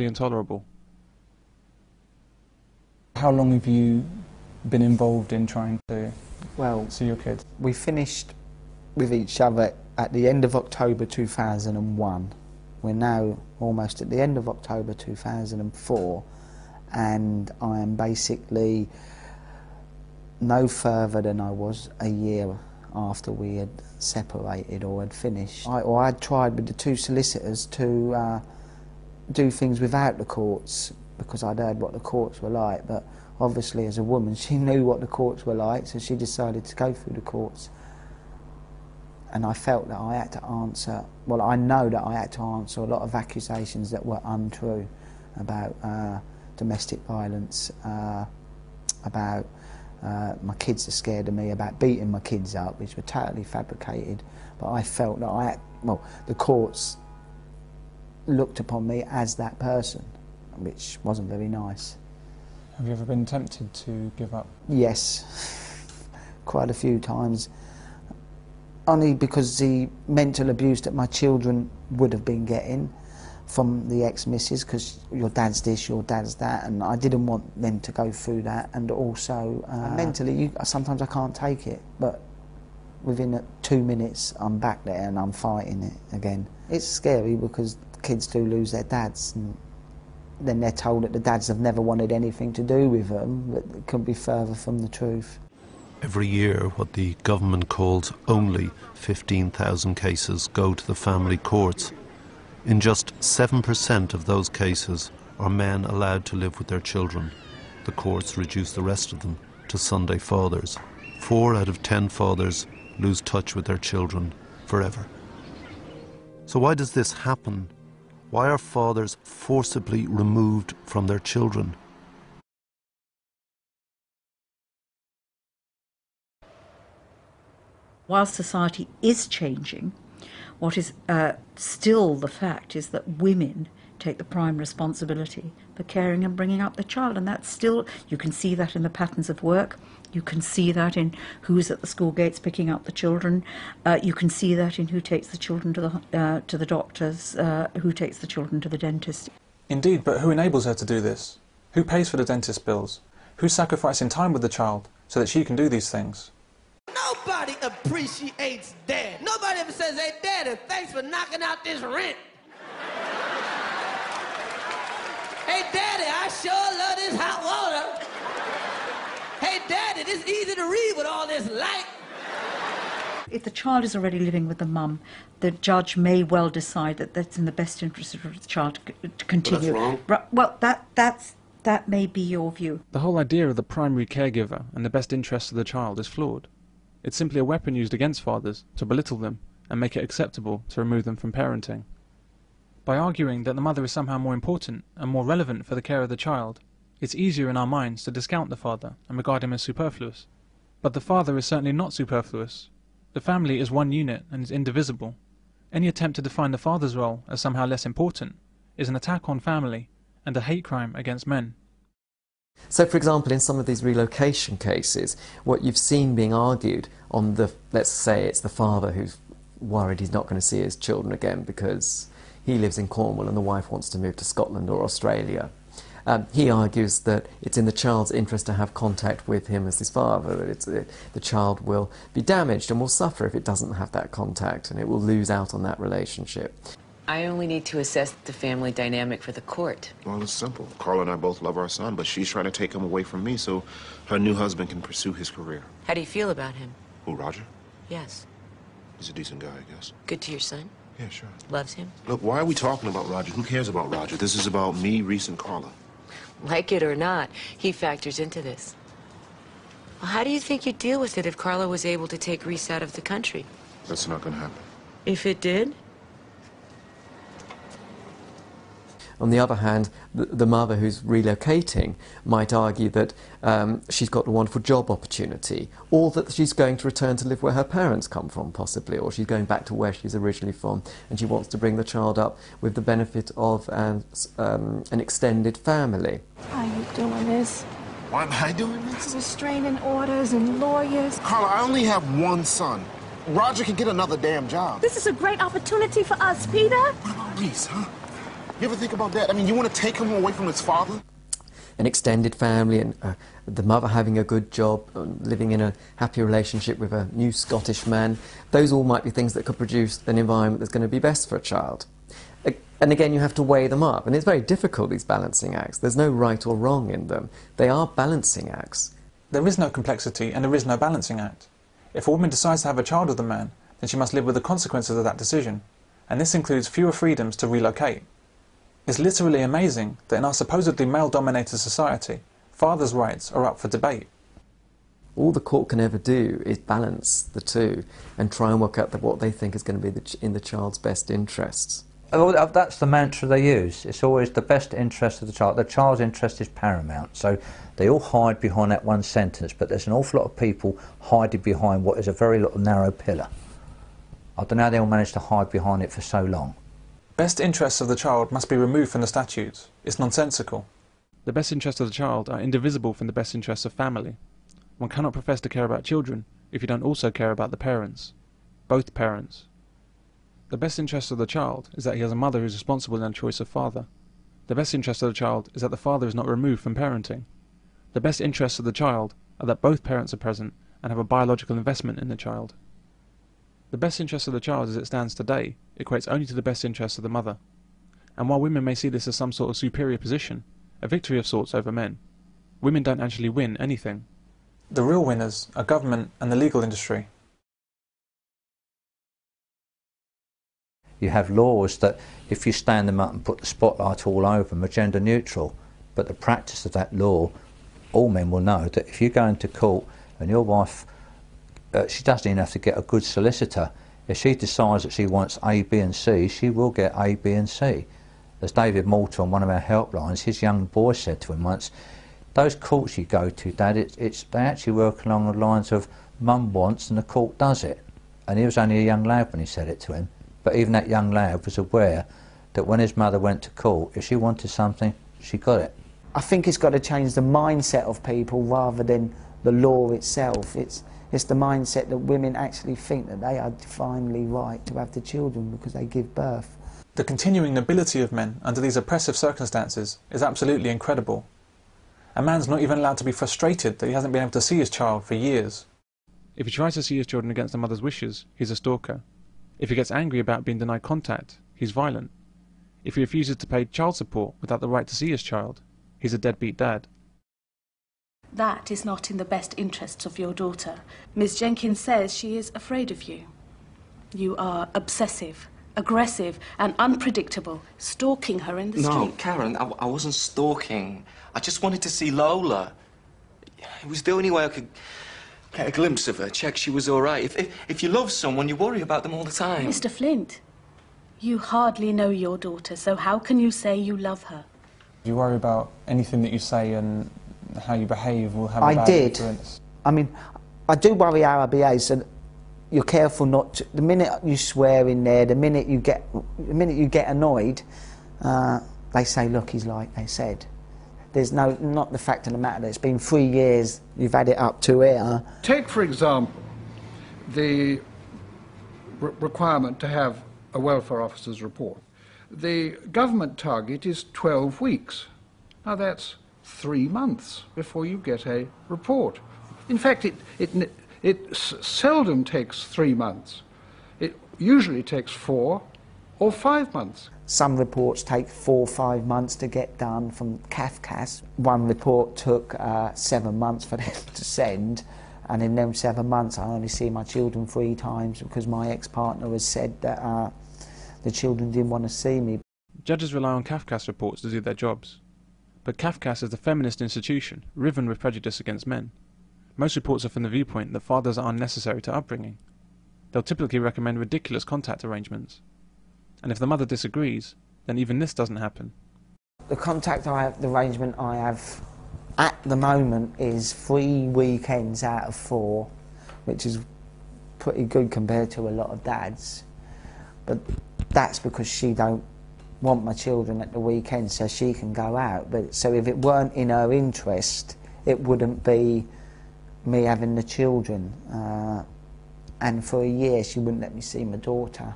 intolerable. How long have you been involved in trying to see your kids? We finished with each other at the end of October 2001. We're now almost at the end of October 2004, and I am basically no further than I was a year after we had separated or had finished. I had tried with the two solicitors to do things without the courts, because I'd heard what the courts were like, but obviously as a woman she knew what the courts were like, so she decided to go through the courts. And I felt that I had to answer, well, I know that I had to answer a lot of accusations that were untrue about domestic violence, about my kids are scared of me, about beating my kids up, which were totally fabricated. But I felt that the courts looked upon me as that person, which wasn't very nice. Have you ever been tempted to give up? Yes, quite a few times. Only because the mental abuse that my children would have been getting from the ex-missus, because your dad's this, your dad's that, and I didn't want them to go through that. And also mentally, sometimes I can't take it, but within 2 minutes I'm back there and I'm fighting it again. It's scary because kids do lose their dads, and then they're told that the dads have never wanted anything to do with them, but it could be further from the truth. Every year, what the government calls only 15,000 cases go to the family courts. In just 7% of those cases are men allowed to live with their children. The courts reduce the rest of them to Sunday fathers. 4 out of 10 fathers lose touch with their children forever. So why does this happen? Why are fathers forcibly removed from their children? While society is changing, what is still the fact is that women take the prime responsibility for caring and bringing up the child, and that's still, you can see that in the patterns of work, you can see that in who's at the school gates picking up the children, you can see that in who takes the children to the doctors, who takes the children to the dentist. Indeed, but who enables her to do this? Who pays for the dentist bills? Who's sacrificing time with the child so that she can do these things? Nobody appreciates Dad. Nobody ever says, "Hey, Daddy, thanks for knocking out this rent." "Hey, Daddy, I sure love this hot water." "Hey, Daddy, it's easy to read with all this light." If the child is already living with the mum, the judge may well decide that that's in the best interest of the child to continue. But that's wrong. Well, that may be your view. The whole idea of the primary caregiver and the best interests of the child is flawed. It's simply a weapon used against fathers to belittle them and make it acceptable to remove them from parenting. By arguing that the mother is somehow more important and more relevant for the care of the child, it's easier in our minds to discount the father and regard him as superfluous. But the father is certainly not superfluous. The family is one unit and is indivisible. Any attempt to define the father's role as somehow less important is an attack on family and a hate crime against men. So, for example, in some of these relocation cases, what you've seen being argued on the, let's say it's the father who's worried he's not going to see his children again because he lives in Cornwall and the wife wants to move to Scotland or Australia. He argues that it's in the child's interest to have contact with him as his father, that the child will be damaged and will suffer if it doesn't have that contact, and it will lose out on that relationship. I only need to assess the family dynamic for the court. Well, it's simple. Carla and I both love our son, but she's trying to take him away from me so her new husband can pursue his career. How do you feel about him? Who, Roger? Yes. He's a decent guy, I guess. Good to your son? Yeah, sure. Loves him? Look, why are we talking about Roger? Who cares about Roger? This is about me, Reese, and Carla. Like it or not, he factors into this. Well, how do you think you'd deal with it if Carla was able to take Reese out of the country? That's not going to happen. If it did? On the other hand, the mother who's relocating might argue that she's got a wonderful job opportunity, or that she's going to return to live where her parents come from, possibly, or she's going back to where she's originally from, and she wants to bring the child up with the benefit of an extended family. Why are you doing this? Why am I doing this? Restraining orders and lawyers. Carla, I only have one son. Roger can get another damn job. This is a great opportunity for us, Peter. What about Reese, huh? You ever think about that? I mean, you want to take him away from his father? An extended family and the mother having a good job, living in a happy relationship with a new Scottish man, those all might be things that could produce an environment that's going to be best for a child. And again, you have to weigh them up, and it's very difficult, these balancing acts. There's no right or wrong in them. They are balancing acts. There is no complexity and there is no balancing act. If a woman decides to have a child with a man, then she must live with the consequences of that decision, and this includes fewer freedoms to relocate. It's literally amazing that in our supposedly male-dominated society, fathers' rights are up for debate. All the court can ever do is balance the two and try and work out what they think is going to be in the child's best interests. Well, that's the mantra they use. It's always the best interest of the child. The child's interest is paramount. So they all hide behind that one sentence, but there's an awful lot of people hiding behind what is a very little narrow pillar. I don't know how they all managed to hide behind it for so long. Best interests of the child must be removed from the statutes. It's nonsensical. The best interests of the child are indivisible from the best interests of family. One cannot profess to care about children if you don't also care about the parents. Both parents. The best interest of the child is that he has a mother who is responsible in her choice of father. The best interest of the child is that the father is not removed from parenting. The best interests of the child are that both parents are present and have a biological investment in the child. The best interest of the child as it stands today equates only to the best interests of the mother. And while women may see this as some sort of superior position, a victory of sorts over men, women don't actually win anything. The real winners are government and the legal industry. You have laws that, if you stand them up and put the spotlight all over them, are gender neutral. But the practice of that law, all men will know that if you go into court and your wife, she doesn't even have to get a good solicitor. If she decides that she wants A, B and C, she will get A, B and C. As David Morter on one of our helplines, his young boy said to him once, those courts you go to, Dad, they actually work along the lines of Mum wants and the court does it. And he was only a young lad when he said it to him. But even that young lad was aware that when his mother went to court, if she wanted something, she got it. I think it's got to change the mindset of people rather than the law itself. It's the mindset that women actually think that they are divinely right to have the children because they give birth. The continuing nobility of men under these oppressive circumstances is absolutely incredible. A man's not even allowed to be frustrated that he hasn't been able to see his child for years. If he tries to see his children against the mother's wishes, he's a stalker. If he gets angry about being denied contact, he's violent. If he refuses to pay child support without the right to see his child, he's a deadbeat dad. That is not in the best interests of your daughter. Miss Jenkins says she is afraid of you. You are obsessive, aggressive and unpredictable, stalking her in the street. No, Karen, I wasn't stalking. I just wanted to see Lola. It was the only way I could get a glimpse of her, check she was all right. If you love someone, you worry about them all the time. Mr. Flint, you hardly know your daughter, so how can you say you love her? You worry about anything that you say and how you behave will have a bad influence. I mean, I do worry how I behave, so you're careful not to. The minute you swear in there, the minute you get annoyed, they say, look, he's like they said. There's not the fact of the matter that it's been 3 years, you've had it up to here. Take, for example, the requirement to have a welfare officer's report. The government target is 12 weeks. Now that's 3 months before you get a report. In fact, it seldom takes 3 months. It usually takes 4 or 5 months. Some reports take 4 or 5 months to get done from CAFCAS. One report took 7 months for them to send, and in them 7 months I only see my children 3 times because my ex-partner has said that the children didn't want to see me. Judges rely on CAFCAS reports to do their jobs. But CAFCAS is a feminist institution, riven with prejudice against men. Most reports are from the viewpoint that fathers are unnecessary to upbringing. They'll typically recommend ridiculous contact arrangements. And if the mother disagrees, then even this doesn't happen. The arrangement I have at the moment is 3 weekends out of 4, which is pretty good compared to a lot of dads. But that's because she don't want my children at the weekend so she can go out. But so if it weren't in her interest, it wouldn't be me having the children. And for a year she wouldn't let me see my daughter.